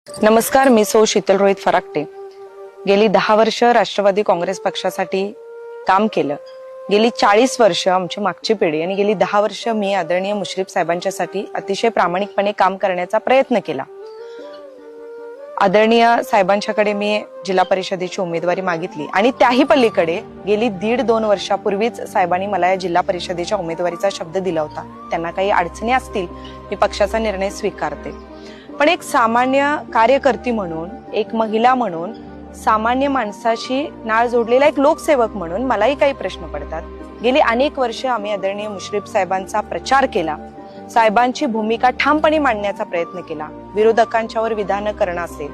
नमस्कार, मी शीतल रोहित फराकटे। गेली 10 वर्ष राष्ट्रवादी काँग्रेस पक्षासाठी काम केलं। गेली 40 वर्ष आमची मागची पिढी आणि गेली 10 वर्ष मी आदरणीय मुश्रीफ साहेबांच्यासाठी अतिशय प्रामाणिकपणे काम करण्याचा प्रयत्न केला। आदरणीय साहेबांच्याकडे मी जिल्हा परिषदेची उमेदवारी मागितली आणि त्याही पलीकडे गेली 1.5-2 वर्षापूर्वीच साहेबांनी मला या जिल्हा परिषदेच्या उमेदवारीचा शब्द दिला होता। त्यांना काही अडचणी असतील, मी पक्षाचा निर्णय स्वीकारते, पण एक सामान्य कार्यकर्ती म्हणून, एक महिला म्हणून, सामान्य माणसाशी नाळ जोडलेला एक लोकसेवक म्हणून मलाही काही प्रश्न पडतात। गेली अनेक वर्ष आम्ही आदरणीय मुश्रीफ साहेबांचा प्रचार केला, साहेबांची भूमिका ठामपणे मांडण्याचा प्रयत्न केला। विरोधकांच्यावर विधान करणं असेल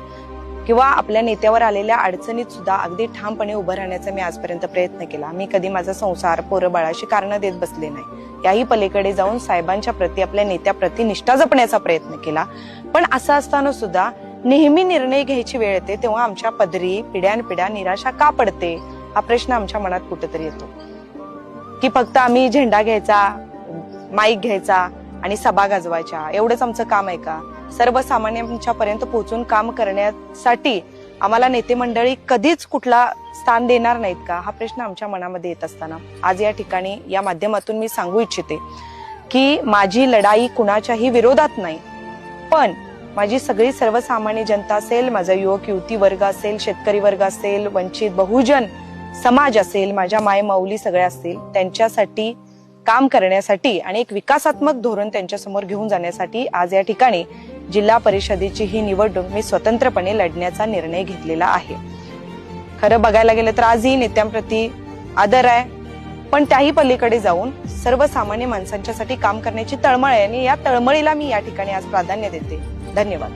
किंवा आपल्या नेत्यावर आलेल्या अडचणीत सुद्धा अगदी ठामपणे उभं राहण्याचा मी आजपर्यंत प्रयत्न केला। मी कधी माझा संसार, पोरं बाळाशी कारणं देत बसले नाही। याही पलीकडे जाऊन साहेबांच्या प्रती, आपल्या नेत्याप्रती निष्ठा जपण्याचा प्रयत्न केला। पण असं असताना सुद्धा नेहमी निर्णय घ्यायची वेळ येते तेव्हा आमच्या पदरी पिढ्यानपिढ्या निराशा का पडते, हा प्रश्न आमच्या मनात कुठेतरी येतो की फक्त आम्ही झेंडा घ्यायचा, माईक घ्यायचा आणि सभा गाजवायच्या, एवढंच आमचं काम आहे का? सर्वसामान्यांच्या पर्यंत पोहोचून काम करण्यासाठी आम्हाला नेते मंडळी कधीच कुठला स्थान देणार नाहीत का, हा प्रश्न आमच्या मनामध्ये येत असताना आज या ठिकाणी या माध्यमातून मी सांगू इच्छिते की माझी लढाई कुणाच्याही विरोधात नाही, पण माझी सगळी सर्वसामान्य जनता असेल, माझा युवक युवती वर्ग असेल, शेतकरी वर्ग असेल, वंचित बहुजन समाज असेल, माझ्या माय माऊली सगळ्या असतील, त्यांच्यासाठी काम करण्यासाठी आणि एक विकासात्मक धोरण त्यांच्यासमोर घेऊन जाण्यासाठी आज या ठिकाणी जिल्हा परिषदेची ही निवडणूक मी स्वतंत्रपणे लढण्याचा निर्णय घेतलेला आहे। खरं बघायला गेलं तर आजही नेत्यांप्रती आदर आहे, पण त्याही पलीकडे जाऊन सर्वसामान्य माणसांच्यासाठी काम करण्याची तळमळ आहे आणि या तळमळीला मी या ठिकाणी आज प्राधान्य देते। धन्यवाद।